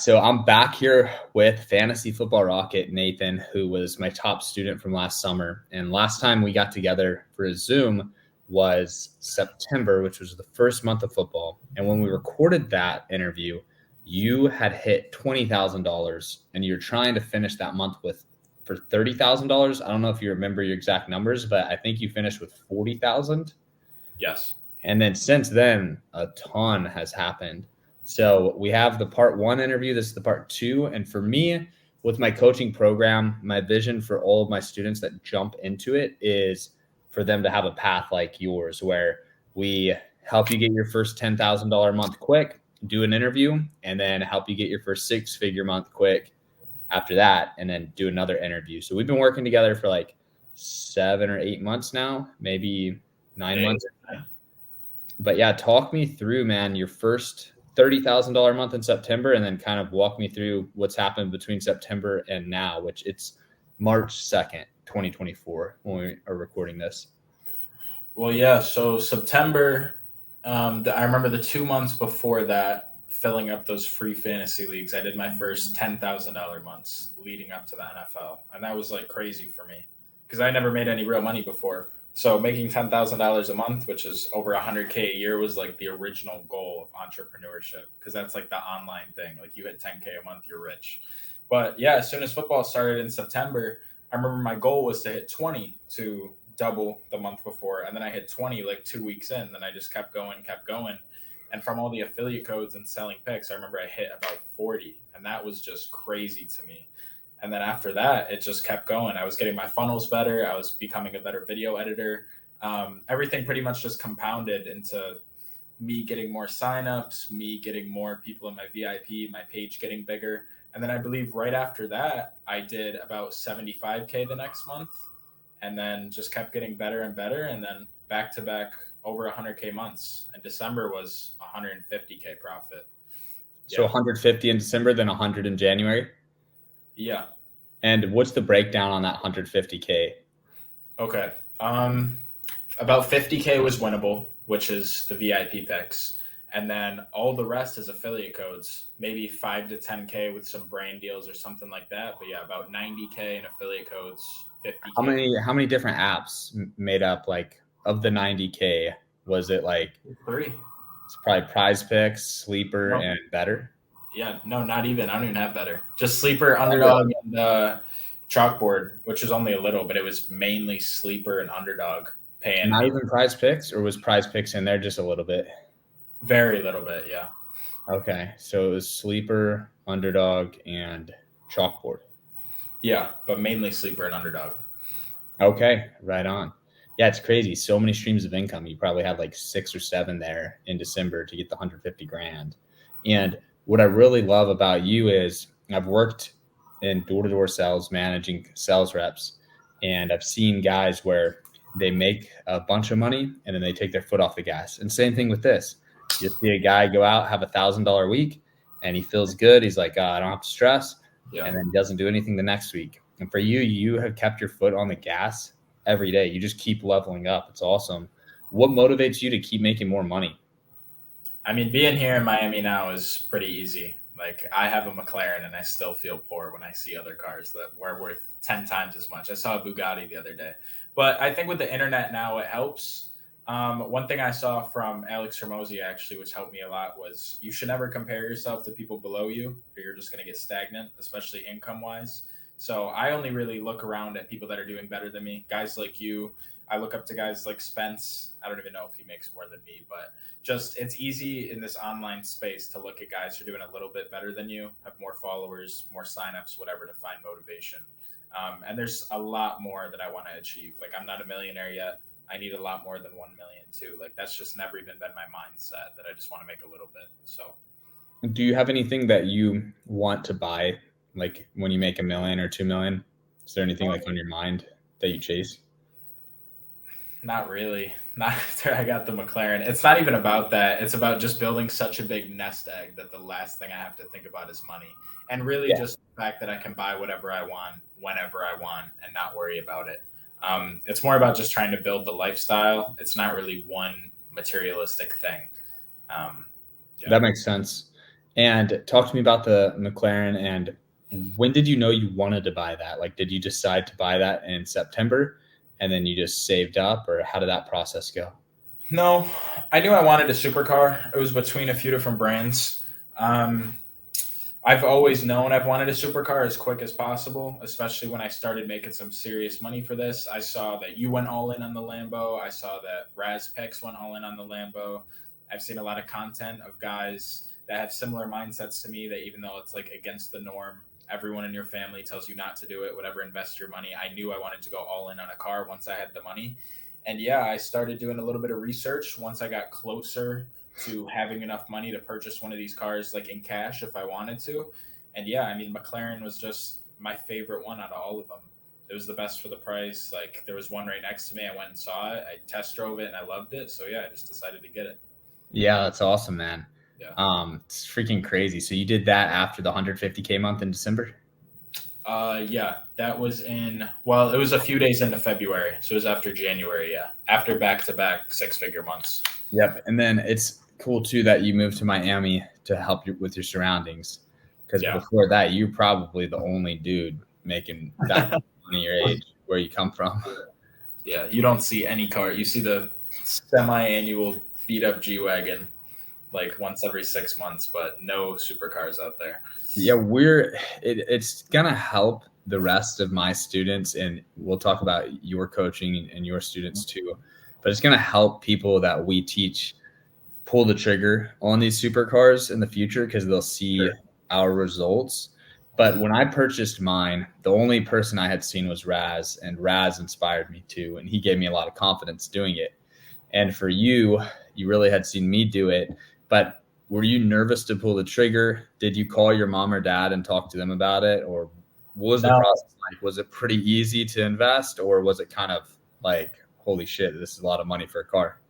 So I'm back here with Fantasy Football Rocket Nathan, who was my top student from last summer. And last time we got together for a Zoom was September, which was the first month of football. And when we recorded that interview, you had hit $20,000 and you're trying to finish that month with for $30,000. I don't know if you remember your exact numbers, but I think you finished with 40,000. Yes. And then since then, a ton has happened. So we have the part one interview. This is the part two. And for me, with my coaching program, my vision for all of my students that jump into it is for them to have a path like yours, where we help you get your first $10,000 month quick, do an interview, and then help you get your first six-figure month quick after that, and then do another interview. So we've been working together for like 7 or 8 months now, maybe 9 months. But yeah, talk me through, man, your first $30,000 month in September, and then kind of walk me through what's happened between September and now, which it's March 2nd, 2024, when we are recording this. Well, yeah. So September, I remember the 2 months before that, filling up those free fantasy leagues. I did my first $10,000 months leading up to the NFL, and that was like crazy for me because I never made any real money before. So making $10,000 a month, which is over $100K a year, was like the original goal of entrepreneurship because that's like the online thing. Like you hit 10K a month, you're rich. But yeah, as soon as football started in September, I remember my goal was to hit 20 to double the month before. And then I hit 20 like 2 weeks in. Then I just kept going. And from all the affiliate codes and selling picks, I remember I hit about 40. And that was just crazy to me. And then after that, it just kept going. I was getting my funnels better. I was becoming a better video editor. Everything pretty much just compounded into me getting more signups, me getting more people in my VIP, my page getting bigger. And then I believe right after that, I did about 75K the next month and then just kept getting better and better. And then back to back over 100K months. And December was 150K profit. So 150 in December, then 100 in January? Yeah. And what's the breakdown on that 150K? Okay. About 50K was winnable, which is the VIP picks. And then all the rest is affiliate codes, maybe 5 to 10K with some brand deals or something like that. But yeah, about 90K in affiliate codes, 50K. How many different apps made up, like, of the 90K? Was it like 3? It's probably Prize Picks, Sleeper, and Better? Yeah, no, not even. I don't even have Better. Just Sleeper, Underdog, and Chalkboard, which was only a little, but it was mainly Sleeper and Underdog paying. Not even Prize Picks, or was Prize Picks in there just a little bit? Very little bit, yeah. Okay, so it was Sleeper, Underdog, and Chalkboard. Yeah, but mainly Sleeper and Underdog. Okay, right on. Yeah, it's crazy. So many streams of income. You probably had like 6 or 7 there in December to get the 150 grand. And what I really love about you is I've worked in door-to-door sales, managing sales reps, and I've seen guys where they make a bunch of money and then they take their foot off the gas. And same thing with this. You see a guy go out, have $1,000 week, and he feels good. He's like, I don't have to stress. Yeah. And then he doesn't do anything the next week. And for you, you have kept your foot on the gas every day. You just keep leveling up. It's awesome. What motivates you to keep making more money? I mean, being here in Miami now is pretty easy. Like, I have a McLaren and I still feel poor when I see other cars that were worth 10 times as much. I saw a Bugatti the other day. But I think with the internet now, it helps. One thing I saw from Alex Hermosi, actually, which helped me a lot, was you should never compare yourself to people below you or you're just going to get stagnant, especially income-wise. So I only really look around at people that are doing better than me, guys like you. I look up to guys like Spence. I don't even know if he makes more than me, but just it's easy in this online space to look at guys who are doing a little bit better than you, have more followers, more signups, whatever, to find motivation. And there's a lot more that I want to achieve. Like, I'm not a millionaire yet. I need a lot more than 1 million too. Like, that's just never even been my mindset, that I just want to make a little bit. So do you have anything that you want to buy, like when you make $1 million or 2 million? Is there anything like on your mind that you chase? Not really. Not after I got the McLaren. It's not even about that. It's about just building such a big nest egg that the last thing I have to think about is money. And really just the fact that I can buy whatever I want, whenever I want, and not worry about it. It's more about just trying to build the lifestyle. It's not really one materialistic thing. That makes sense. And talk to me about the McLaren, and when did you know you wanted to buy that? Like, did you decide to buy that in September and then you just saved up, or how did that process go? No, I knew I wanted a supercar. It was between a few different brands. Um, I've always known I've wanted a supercar as quick as possible, especially when I started making some serious money for this. I saw that you went all in on the Lambo. I saw that Razpix went all in on the Lambo. I've seen a lot of content of guys that have similar mindsets to me that even though it's like against the norm, everyone in your family tells you not to do it, whatever, invest your money. I knew I wanted to go all in on a car once I had the money. And yeah, I started doing a little bit of research once I got closer to having enough money to purchase one of these cars like in cash if I wanted to. And yeah, I mean McLaren was just my favorite one out of all of them. It was the best for the price. Like there was one right next to me. I went and saw it. I test drove it and I loved it. So yeah, I just decided to get it. Yeah, that's awesome, man. Yeah. It's freaking crazy. So you did that after the 150K month in December? Yeah, that was it was a few days into February. So it was after January. Yeah. After back to back 6-figure months. Yep. And then it's cool too that you moved to Miami to help you with your surroundings. Because before that, you're probably the only dude making that money your age where you come from. Yeah. You don't see any car. You see the semi-annual beat up G-Wagon like once every 6 months, but no supercars out there. Yeah, it's gonna help the rest of my students, and we'll talk about your coaching and your students too. But it's gonna help people that we teach pull the trigger on these supercars in the future because they'll see our results. But when I purchased mine, the only person I had seen was Raz, and Raz inspired me too, and he gave me a lot of confidence doing it. And for you, you really had seen me do it, but were you nervous to pull the trigger? Did you call your mom or dad and talk to them about it? Or what was the process like? Was it pretty easy to invest, or was it kind of like, holy shit, this is a lot of money for a car?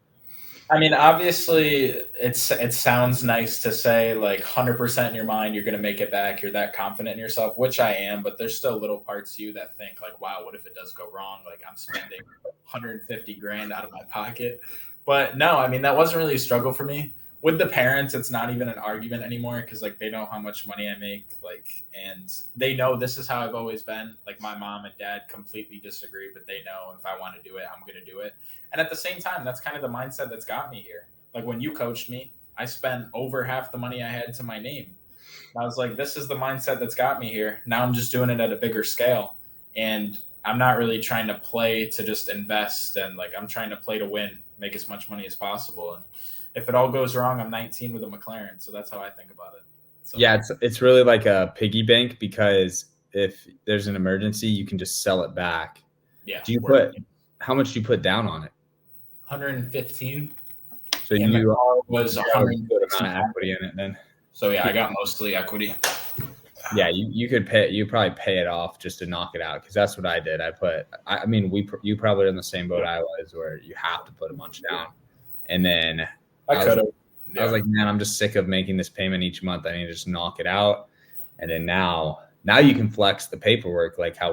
I mean, obviously, it sounds nice to say like 100% in your mind you're going to make it back. You're that confident in yourself, which I am. But there's still little parts of you that think like, wow, what if it does go wrong? Like I'm spending 150 grand out of my pocket. But no, I mean that wasn't really a struggle for me. With the parents, it's not even an argument anymore because like they know how much money I make, like, and they know this is how I've always been. Like my mom and dad completely disagree, but they know if I want to do it, I'm going to do it. And at the same time, that's kind of the mindset that's got me here. Like when you coached me, I spent over half the money I had to my name. I was like, this is the mindset that's got me here. Now I'm just doing it at a bigger scale. And I'm not really trying to play to just invest. And like, I'm trying to play to win, make as much money as possible. And if it all goes wrong, I'm 19 with a McLaren. So that's how I think about it. So, yeah, it's really like a piggy bank because if there's an emergency, you can just sell it back. Yeah. How much do you put down on it? 115. So you was a good amount of equity in it then. So yeah, I got mostly equity. Yeah, you could probably pay it off just to knock it out because that's what I did. I mean, you probably in the same boat I was where you have to put a bunch down, and then I was like, man, I'm just sick of making this payment each month. I need to just knock it out, and then now you can flex the paperwork like how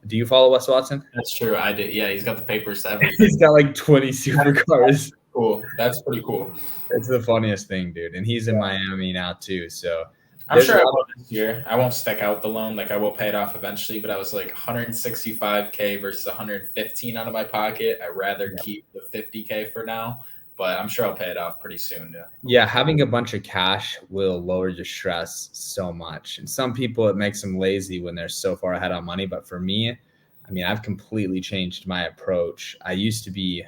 do you follow Wes Watson? That's true. I did. Yeah, he's got the papers to everything. He's got like 20 supercars. Cool. That's pretty cool. It's the funniest thing, dude. And he's in Miami now too. So I'm sure I will this year. I won't stick out the loan. Like I will pay it off eventually, but I was like 165K versus 115 out of my pocket. I'd rather keep the 50K for now, but I'm sure I'll pay it off pretty soon. Yeah, having a bunch of cash will lower your stress so much. And some people, it makes them lazy when they're so far ahead on money. But for me, I mean, I've completely changed my approach. I used to be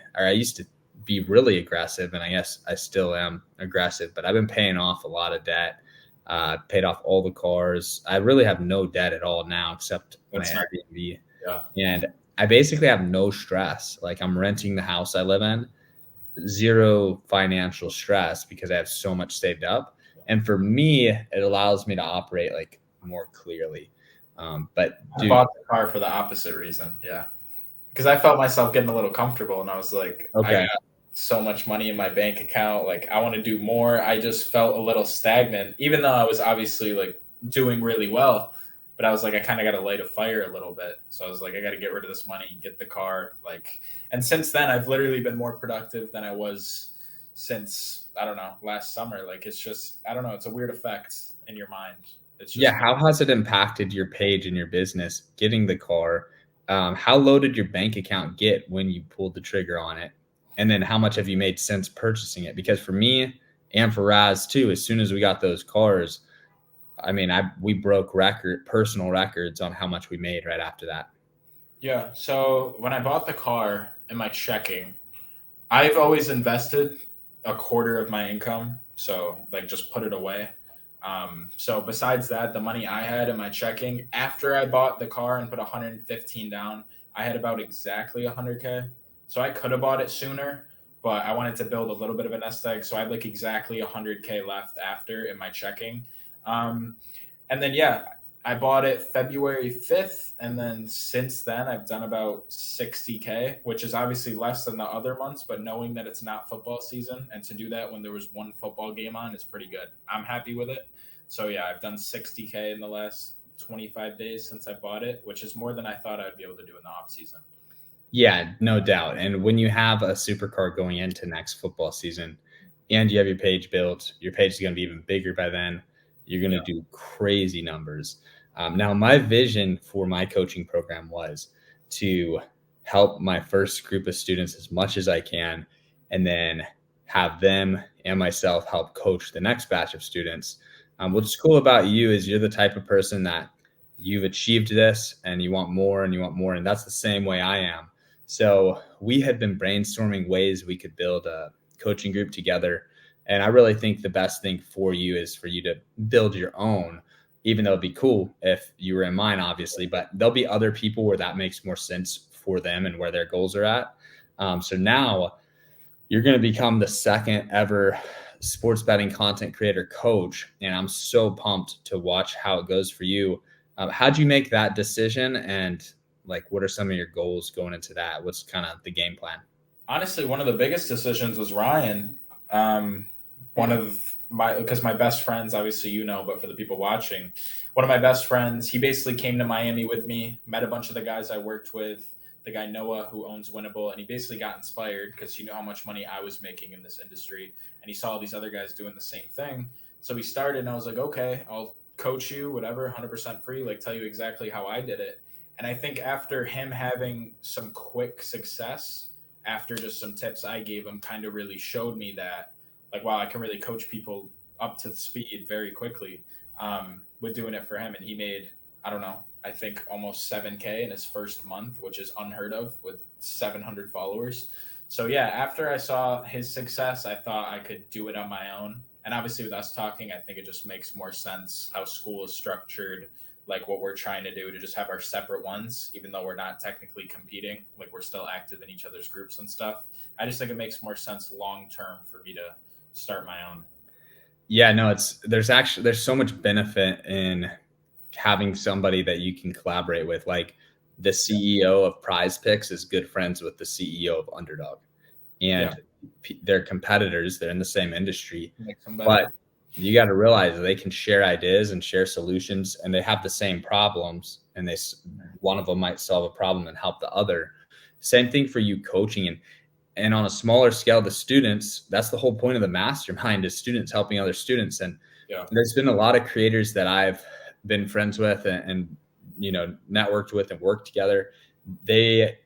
really aggressive, and I guess I still am aggressive, but I've been paying off a lot of debt. Paid off all the cars. I really have no debt at all now except my Airbnb. Yeah. And I basically have no stress. Like I'm renting the house I live in, zero financial stress because I have so much saved up. And for me, it allows me to operate like more clearly. But I bought the car for the opposite reason. Yeah. Because I felt myself getting a little comfortable and I was like, okay, I got so much money in my bank account. Like I want to do more. I just felt a little stagnant, even though I was obviously like doing really well, but I was like, I kind of got to light a fire a little bit. So I was like, I got to get rid of this money, get the car. And since then I've literally been more productive than I was since, I don't know, last summer. Like, it's just, I don't know, it's a weird effect in your mind. It's Yeah. just, How has it impacted your page and your business getting the car? How low did your bank account get when you pulled the trigger on it? And then how much have you made since purchasing it? Because for me and for Raz too, as soon as we got those cars, I mean, we broke personal records on how much we made right after that. yeah. So when I bought the car in my checking, I've always invested a quarter of my income. So, like, just put it away. So besides that, the money I had in my checking after I bought the car and put 115 down, I had about exactly 100K. So I could have bought it sooner, but I wanted to build a little bit of a nest egg. So I had like exactly 100K left after in my checking. Um, and then, yeah, I bought it February 5th. And then since then, I've done about 60K, which is obviously less than the other months. But knowing that it's not football season and to do that when there was one football game on is pretty good. I'm happy with it. So, yeah, I've done 60K in the last 25 days since I bought it, which is more than I thought I'd be able to do in the off season. Yeah, no doubt. And when you have a supercar going into next football season and you have your page is going to be even bigger by then. You're going to do crazy numbers. Now, my vision for my coaching program was to help my first group of students as much as I can, and then have them and myself help coach the next batch of students. What's cool about you is you're the type of person that you've achieved this and you want more and you want more. And that's the same way I am. So we had been brainstorming ways we could build a coaching group together. And I really think the best thing for you is for you to build your own, even though it'd be cool if you were in mine, obviously, but there'll be other people where that makes more sense for them and where their goals are at. So now you're going to become the second ever sports betting content creator coach. And I'm so pumped to watch how it goes for you. How'd you make that decision? And like, what are some of your goals going into that? What's kind of the game plan? Honestly, one of the biggest decisions was Ryan. One of because my best friends, obviously, but for the people watching, one of my best friends, he basically came to Miami with me, met a bunch of the guys I worked with, the guy Noah who owns Winnable, and he basically got inspired because he knew how much money I was making in this industry, and he saw all these other guys doing the same thing. So we started, and I was like, okay, I'll coach you, whatever, 100% free, like tell you exactly how I did it. And I think after him having some quick success, after just some tips I gave him, kind of really showed me that, like, wow, I can really coach people up to speed very quickly with doing it for him. And he made, I don't know, I think almost 7K in his first month, which is unheard of with 700 followers. So, yeah, after I saw his success, I thought I could do it on my own. And obviously, with us talking, I think it just makes more sense how Skool is structured, like what we're trying to do, to just have our separate ones, even though we're not technically competing, like we're still active in each other's groups and stuff. I just think it makes more sense long term for me to start my own. Yeah, no, there's so much benefit in having somebody that you can collaborate with. Like the CEO of Prize Picks is good friends with the CEO of Underdog, and they're competitors. They're in the same industry, but you got to realize they can share ideas and share solutions, and they have the same problems, and one of them might solve a problem and help the other. Same thing for you coaching, and on a smaller scale, the students, that's the whole point of the mastermind, is students helping other students. And there's been a lot of creators that I've been friends with and networked with and worked together. They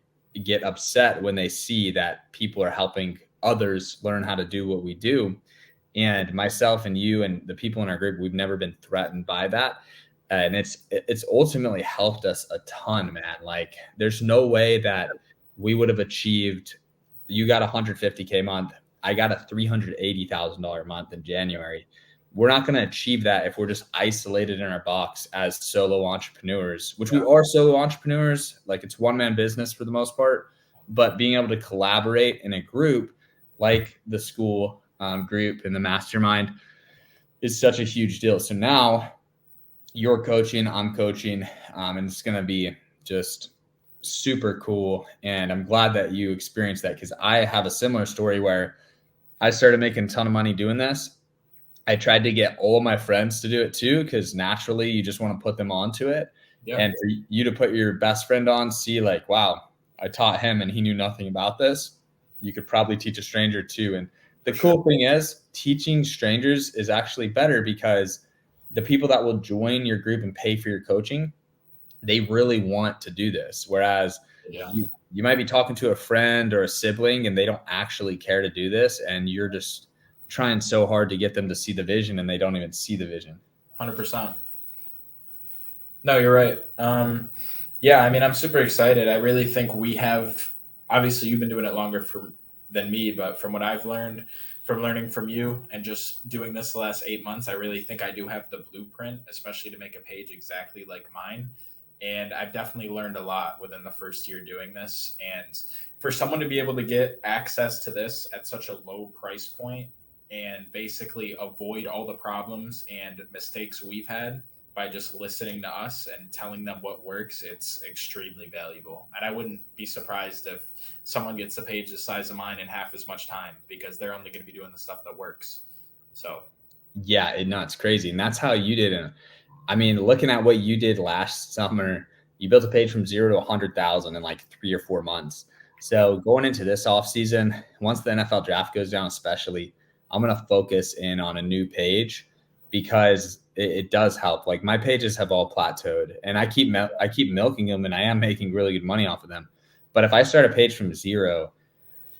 get upset when they see that people are helping others learn how to do what we do. And myself and you and the people in our group, we've never been threatened by that. And it's ultimately helped us a ton, man. Like there's no way that we would have achieved. You got 150K month. I got a $380,000 month in January. We're not going to achieve that if we're just isolated in our box as solo entrepreneurs, which we are solo entrepreneurs. Like it's one-man business for the most part, but being able to collaborate in a group like the Skool group and the mastermind is such a huge deal. So now you're coaching, I'm coaching, and it's going to be just super cool. And I'm glad that you experienced that, because I have a similar story where I started making a ton of money doing this. I tried to get all of my friends to do it too, because naturally you just want to put them onto it. Yeah. And for you to put your best friend on, see like, wow, I taught him and he knew nothing about this. You could probably teach a stranger too. And The For sure. cool thing is teaching strangers is actually better because the people that will join your group and pay for your coaching, they really want to do this. Whereas Yeah. you might be talking to a friend or a sibling and they don't actually care to do this, and you're just trying so hard to get them to see the vision and they don't even see the vision. 100%. No, you're right. Yeah, I mean, I'm super excited. I really think we have. Obviously, you've been doing it longer than me, but from what I've learned, from learning from you and just doing this the last 8 months, I really think I do have the blueprint, especially to make a page exactly like mine. And I've definitely learned a lot within the first year doing this. And for someone to be able to get access to this at such a low price point and basically avoid all the problems and mistakes we've had by just listening to us and telling them what works, it's extremely valuable. And I wouldn't be surprised if someone gets a page the size of mine in half as much time because they're only going to be doing the stuff that works. So, Yeah, it's crazy. And that's how you did it. I mean, looking at what you did last summer, you built a page from 0 to 100,000 in like 3 or 4 months. So going into this off season, once the NFL draft goes down, especially, I'm going to focus in on a new page because it does help. Like my pages have all plateaued, and I keep milking them, and I am making really good money off of them. But if I start a page from 0,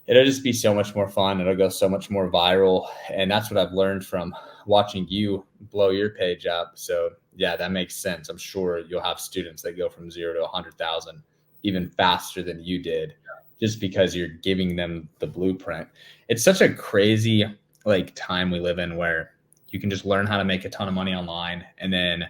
it'll just be so much more fun. It'll go so much more viral. And that's what I've learned from watching you blow your page up. So yeah, that makes sense. I'm sure you'll have students that go from 0 to 100,000 even faster than you did, just because you're giving them the blueprint. It's such a crazy like time we live in where you can just learn how to make a ton of money online and then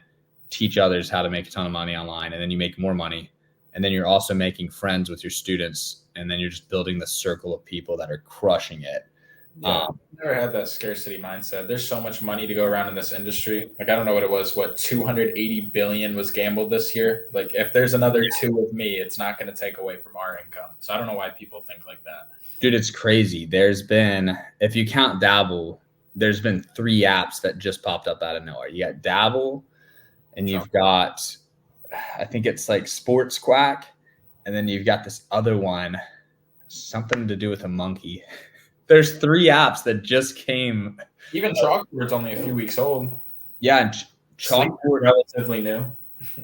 teach others how to make a ton of money online, and then you make more money, and then you're also making friends with your students, and then you're just building the circle of people that are crushing it. yeah, I've never had that scarcity mindset. There's so much money to go around in this industry. Like I don't know what it was. What 280 billion was gambled this year. Like if there's another two with me, it's not going to take away from our income. So I don't know why people think like that. Dude, it's crazy. There's been, if you count Dabble, there's been 3 apps that just popped up out of nowhere. You got Dabble, and you've got, I think it's like Sports Quack, and then you've got this other one, something to do with a monkey. There's 3 apps that just came. Even Chalkboard's only a few weeks old. Yeah, and Chalkboard, relatively new.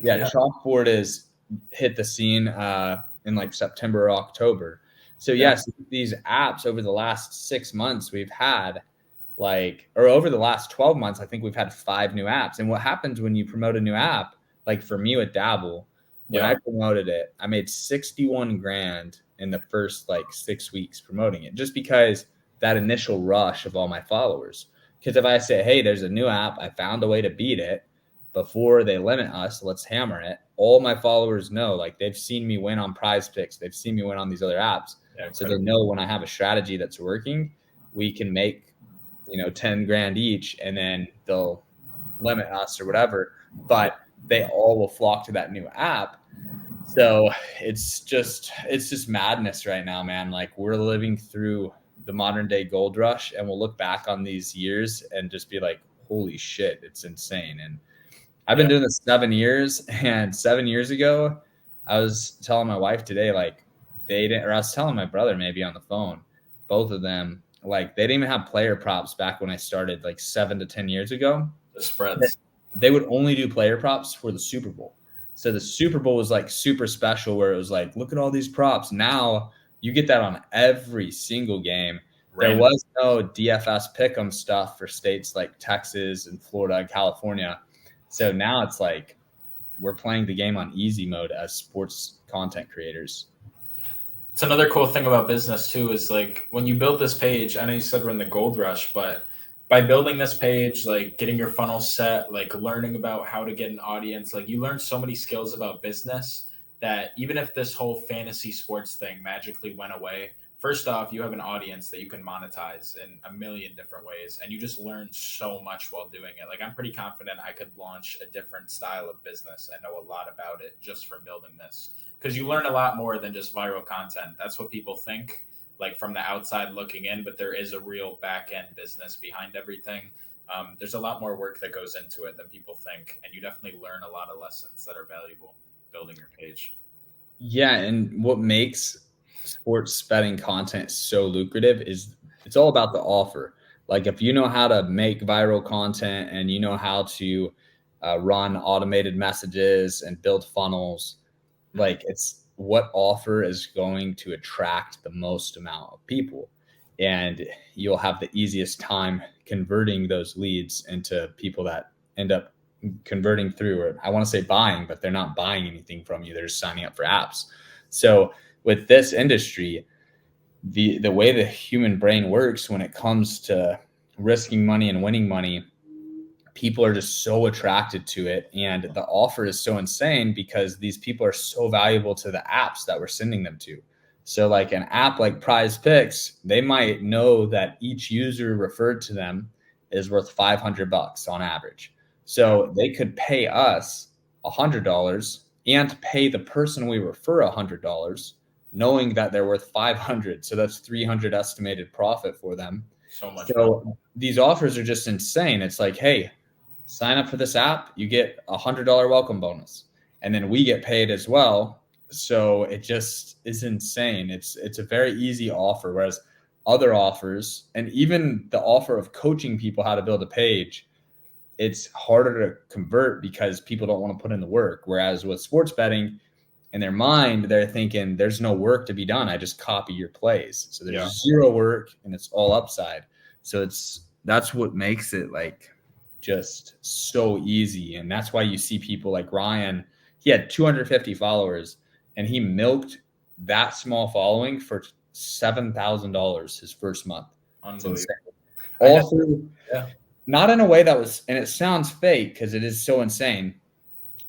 yeah, Chalkboard is hit the scene in like September or October. So yes, these apps over the last 6 months we've had or over the last 12 months, I think we've had 5 new apps. And what happens when you promote a new app, like for me with Dabble, when I promoted it, I made 61 grand in the first like 6 weeks promoting it, just because that initial rush of all my followers. Because if I say, hey, there's a new app, I found a way to beat it before they limit us, let's hammer it. All my followers know, like they've seen me win on Prize Picks. They've seen me win on these other apps. Yeah, so they know when I have a strategy that's working, we can make, 10 grand each, and then they'll limit us or whatever. But they all will flock to that new app. So it's just madness right now, man. Like we're living through the modern day gold rush, and we'll look back on these years and just be like, holy shit, it's insane. And I've been doing this 7 years, and 7 years ago, I was telling my wife today, like I was telling my brother maybe on the phone, both of them, like they didn't even have player props back when I started like 7 to 10 years ago. The spreads. They would only do player props for the Super Bowl. So the Super Bowl was like super special, where it was like, look at all these props. Now you get that on every single game. There was no DFS pick'em stuff for states like Texas and Florida and California. So now it's like we're playing the game on easy mode as sports content creators. It's another cool thing about business too, is like when you build this page, I know you said we're in the gold rush, but by building this page, like getting your funnel set, like learning about how to get an audience, like you learn so many skills about business that even if this whole fantasy sports thing magically went away, first off, you have an audience that you can monetize in a million different ways. And you just learn so much while doing it. Like I'm pretty confident I could launch a different style of business and know a lot about it just from building this. Because you learn a lot more than just viral content. That's what people think, like from the outside looking in, but there is a real back end business behind everything. There's a lot more work that goes into it than people think. And you definitely learn a lot of lessons that are valuable building your page. Yeah. And what makes sports betting content so lucrative is It's all about the offer. Like if you know how to make viral content and you know how to run automated messages and build funnels, like it's what offer is going to attract the most amount of people, and you'll have the easiest time converting those leads into people that end up converting through, or I want to say buying, but they're not buying anything from you, they're just signing up for apps. So with this industry, the way the human brain works when it comes to risking money and winning money, people are just so attracted to it, and the offer is so insane because these people are so valuable to the apps that we're sending them to. So like an app like Prize Picks, they might know that each user referred to them is worth $500 on average. So they could pay us $100 and pay the person we refer $100, knowing that they're worth 500. So that's 300 estimated profit for them. So much. So these offers are just insane. It's like, hey, sign up for this app, you get $100 welcome bonus, and then we get paid as well. So it just is insane. It's a very easy offer, whereas other offers, and even the offer of coaching people how to build a page, it's harder to convert because people don't want to put in the work. Whereas with sports betting, in their mind, they're thinking there's no work to be done. I just copy your plays. So there's zero work and it's all upside. So that's what makes it like just so easy. And that's why you see people like Ryan, he had 250 followers and he milked that small following for $7,000 his first month. Unbelievable. All through, not in a way that was, and it sounds fake because it is so insane,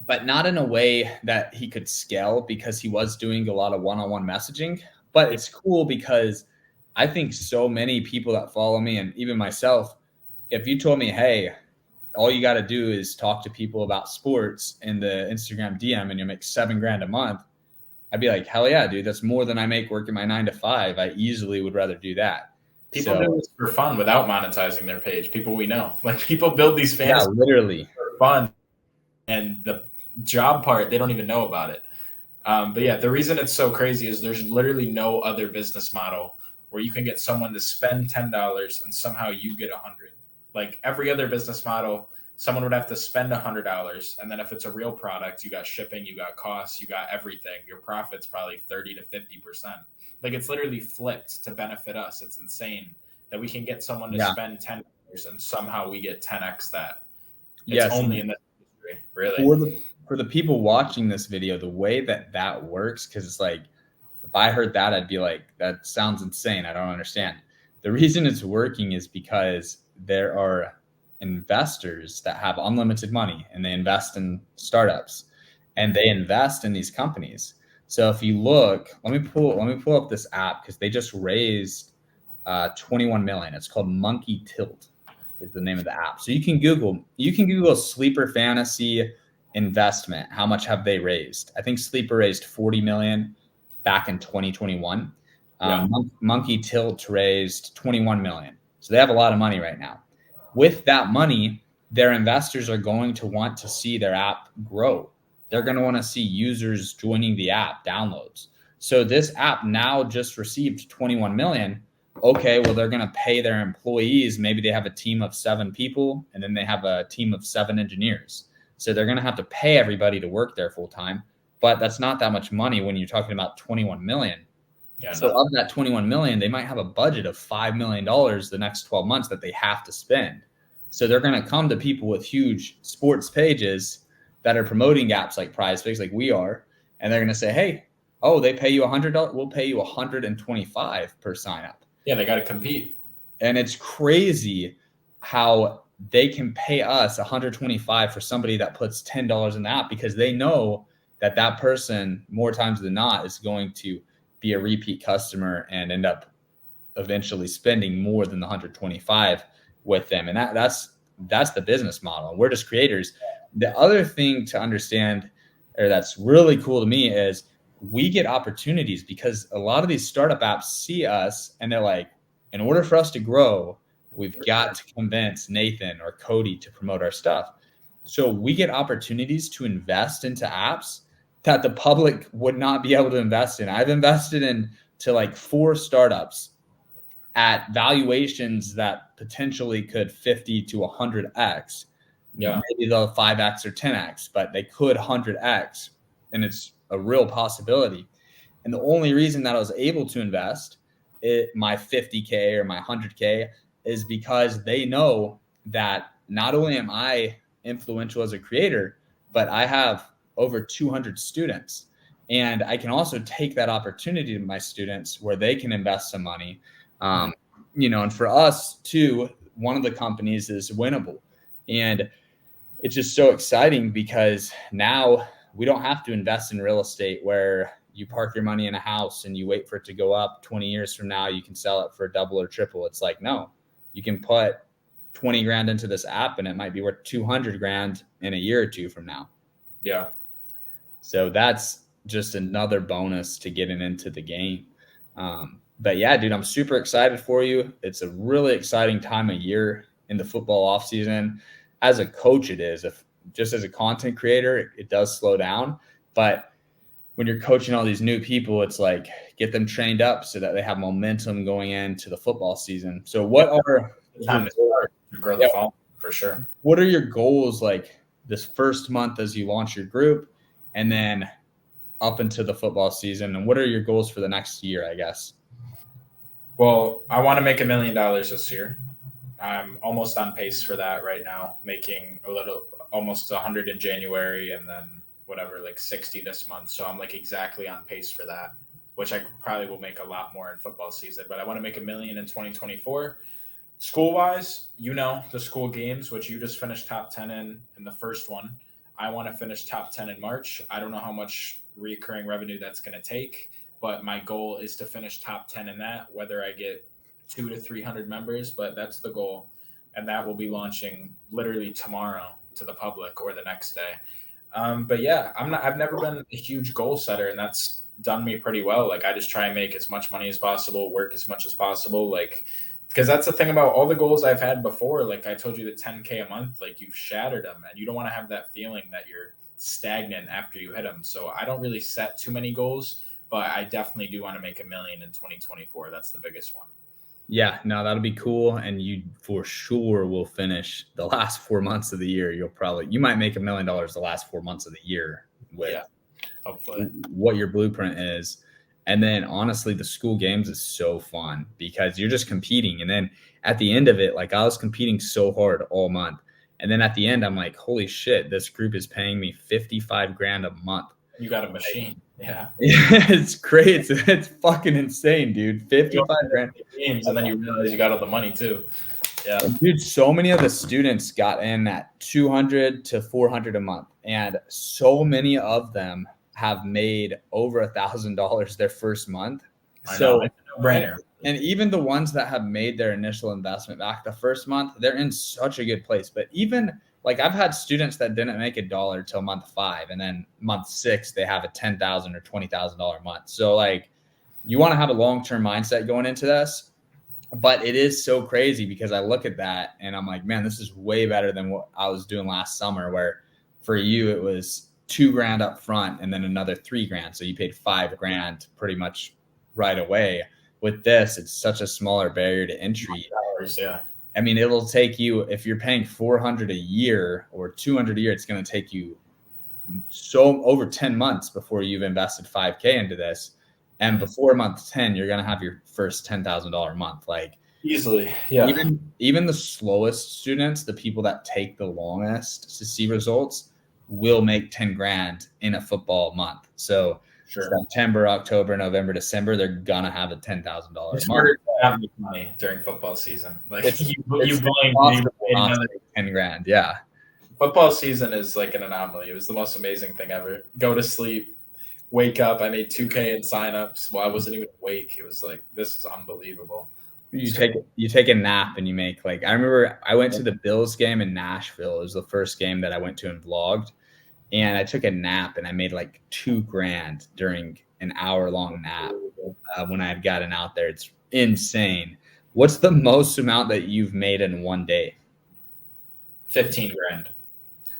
but not in a way that he could scale because he was doing a lot of one-on-one messaging. But it's cool because I think so many people that follow me, and even myself, if you told me, hey, all you got to do is talk to people about sports in the Instagram DM and you'll make $7,000 a month, I'd be like, hell yeah, dude, that's more than I make working my 9 to 5. I easily would rather do that. People do this for fun without monetizing their page. People we know, like people build these fans literally for fun, and the job part, they don't even know about it. But yeah, the reason it's so crazy is there's literally no other business model where you can get someone to spend $10 and somehow you get $100. Like every other business model, someone would have to spend $100. And then if it's a real product, you got shipping, you got costs, you got everything. Your profit's probably 30 to 50%. Like it's literally flipped to benefit us. It's insane that we can get someone to spend $10 and somehow we get 10x that. It's only in this industry, really. For the people watching this video, the way that works, because it's like, if I heard that, I'd be like, that sounds insane. I don't understand. The reason it's working is because there are investors that have unlimited money and they invest in startups and they invest in these companies. So if you look, let me pull up this app because they just raised 21 million. It's called Monkey Tilt is the name of the app. So you can Google Sleeper Fantasy investment. How much have they raised? I think Sleeper raised 40 million back in 2021. Monkey Tilt raised 21 million. So they have a lot of money right now. With that money, their investors are going to want to see their app grow. They're going to want to see users joining the app, downloads. So this app now just received 21 million. Okay, well, they're going to pay their employees. Maybe they have a team of 7 people and then they have a team of 7 engineers. So they're going to have to pay everybody to work there full time. But that's not that much money when you're talking about 21 million. So of that 21 million, they might have a budget of $5 million the next 12 months that they have to spend. So they're going to come to people with huge sports pages that are promoting apps like Prize Picks, like we are, and they're going to say, hey, they pay you $100, we'll pay you $125 per sign up. Yeah, they got to compete. And it's crazy how they can pay us $125 for somebody that puts $10 in the app because they know that that person more times than not is going to be a repeat customer and end up eventually spending more than the 125 with them. And that's the business model. We're just creators. The other thing to understand, or that's really cool to me, is we get opportunities because a lot of these startup apps see us and they're like, in order for us to grow, we've got to convince Nathan or Cody to promote our stuff. So we get opportunities to invest into apps that the public would not be able to invest in. I've invested into like 4 startups at valuations that potentially could 50 to 100x. Yeah. Maybe they'll 5x or 10x, but they could 100x, and it's a real possibility. And the only reason that I was able to invest my 50K or my 100K is because they know that not only am I influential as a creator, but I have over 200 students. And I can also take that opportunity to my students where they can invest some money. And for us too, one of the companies is Winnable. And it's just so exciting because now we don't have to invest in real estate where you park your money in a house and you wait for it to go up. 20 years from now, you can sell it for double or triple. It's like, no, you can put 20 grand into this app and it might be worth 200 grand in a year or two from now. Yeah. So that's just another bonus to getting into the game. But yeah, dude, I'm super excited for you. It's a really exciting time of year in the football off season. As a coach, it is. If just as a content creator, it does slow down. But when you're coaching all these new people, it's like get them trained up so that they have momentum going into the football season. So what are time to start to grow the following for sure? What are your goals like this first month as you launch your group, and then up into the football season? And what are your goals for the next year, I guess? Well, I want to make $1 million this year. I'm almost on pace for that right now, making almost 100 in January and then whatever, like 60 this month. So I'm like exactly on pace for that, which I probably will make a lot more in football season. But I want to make $1 million in 2024. School wise, the school games, which you just finished top 10 in the first one. I want to finish top 10 in March. I don't know how much recurring revenue that's going to take, but my goal is to finish top 10 in that, whether I get 200 to 300 members, but that's the goal. And that will be launching literally tomorrow to the public or the next day. But yeah, I've never been a huge goal setter, and that's done me pretty well. Like I just try and make as much money as possible, work as much as possible. Like, because that's the thing about all the goals I've had before. Like I told you, the 10K a month, like you've shattered them and you don't want to have that feeling that you're stagnant after you hit them. So I don't really set too many goals, but I definitely do want to make $1 million in 2024. That's the biggest one. Yeah, no, that'll be cool. And you for sure will finish the last 4 months of the year. You might make $1 million the last 4 months of the year with hopefully what your blueprint is. And then honestly, the school games is so fun because you're just competing. And then at the end of it, like I was competing so hard all month. And then at the end, I'm like, holy shit, this group is paying me 55 grand a month. You got a machine. Yeah. It's great. It's fucking insane, dude. 55 grand. Games, and then you realize you got all the money too. Yeah. Dude, so many of the students got in at 200 to 400 a month. And so many of them have made over $1,000 their first month. So brainer. And even the ones that have made their initial investment back the first month, they're in such a good place. But even like I've had students that didn't make $1 till month 5, and then month 6 they have a $10,000 or $20,000 month. So like you want to have a long-term mindset going into this, but it is so crazy because I look at that and I'm like, man, this is way better than what I was doing last summer, where for you it was $2 grand up front and then another $3 grand. So you paid $5 grand pretty much right away. With this, it's such a smaller barrier to entry. Yeah. I mean, it'll take you, if you're paying $400 a year or $200 a year, it's going to take you so over 10 months before you've invested $5K into this. And before month 10, you're going to have your first $10,000 a month. Like easily. Yeah. Even the slowest students, the people that take the longest to see results, will make 10 grand in a football month. So sure. September, October, November, December, they're gonna have a $10,000 month. Not make money during football season. Like you blame 10 grand. Yeah. Football season is like an anomaly. It was the most amazing thing ever. Go to sleep, wake up. I made 2K in signups. Well, I wasn't even awake. It was like, this is unbelievable. You take a nap and you make like, I remember I went to the Bills game in Nashville. It was the first game that I went to and vlogged. And I took a nap and I made like $2 grand during an hour-long nap when I had gotten out there. It's insane. What's the most amount that you've made in one day? 15 grand,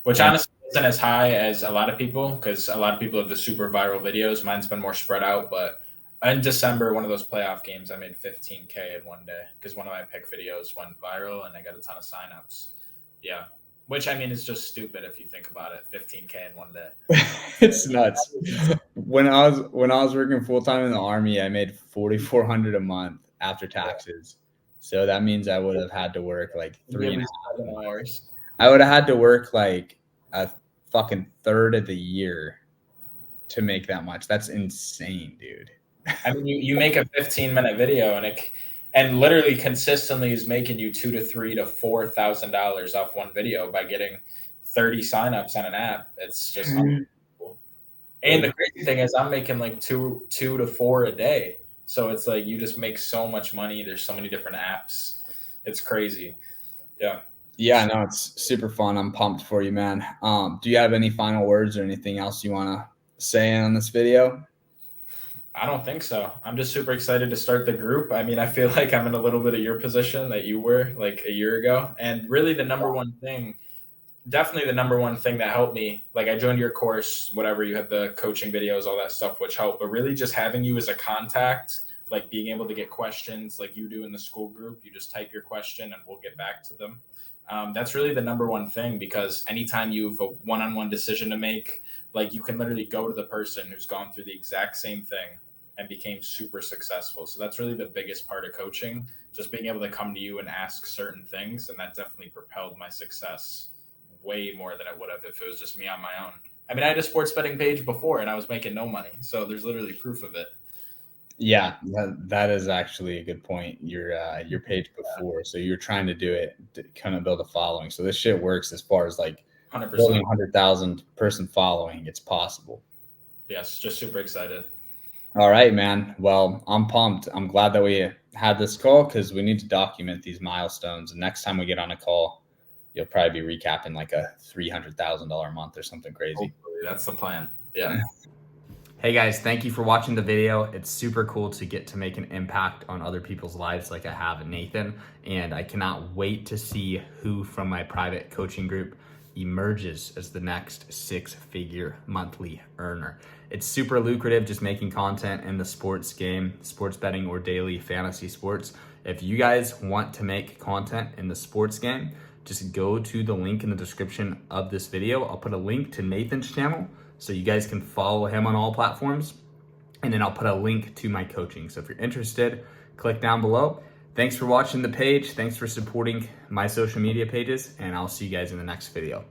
which honestly isn't as high as a lot of people because a lot of people have the super viral videos. Mine's been more spread out, but In December, one of those playoff games, I made 15K in one day because one of my pick videos went viral and I got a ton of signups. Yeah. Which I mean is just stupid if you think about it. 15K in one day. It's nuts. When I was working full time in the Army, I made 4,400 a month after taxes. So that means I would have had to work like three and a half 7 hours. I would have had to work like a fucking third of the year to make that much. That's insane, dude. I mean, you make a 15-minute video and literally consistently is making you $2,000 to $4,000 off one video by getting 30 signups on an app. It's just unbelievable. And the crazy thing is, I'm making like two to four a day. So it's like you just make so much money. There's so many different apps. It's crazy. Yeah. Yeah, no, it's super fun. I'm pumped for you, man. Do you have any final words or anything else you want to say on this video? I don't think so. I'm just super excited to start the group. I mean, I feel like I'm in a little bit of your position that you were like a year ago. And really definitely the number one thing that helped me, like I joined your course, whatever, you had the coaching videos, all that stuff, which helped, but really just having you as a contact, like being able to get questions like you do in the Skool group, you just type your question and we'll get back to them. That's really the number one thing, because anytime you have a one-on-one decision to make, like you can literally go to the person who's gone through the exact same thing and became super successful. So that's really the biggest part of coaching, just being able to come to you and ask certain things. And that definitely propelled my success way more than it would have if it was just me on my own. I mean, I had a sports betting page before and I was making no money. So there's literally proof of it. Yeah, that is actually a good point. Your page before, so you're trying to do it to kind of build a following. So this shit works as far as like 100%. building 100,000 person following. It's possible. Yes, just super excited. All right, man. Well, I'm pumped. I'm glad that we had this call because we need to document these milestones. And next time we get on a call, you'll probably be recapping like a $300,000 month or something crazy. Hopefully, that's the plan. Yeah. Hey guys, thank you for watching the video. It's super cool to get to make an impact on other people's lives like I have Nathan, and I cannot wait to see who from my private coaching group emerges as the next six-figure monthly earner. It's super lucrative just making content in the sports game, sports betting or daily fantasy sports. If you guys want to make content in the sports game, just go to the link in the description of this video. I'll put a link to Nathan's channel so you guys can follow him on all platforms. And then I'll put a link to my coaching. So if you're interested, click down below. Thanks for watching the page. Thanks for supporting my social media pages, and I'll see you guys in the next video.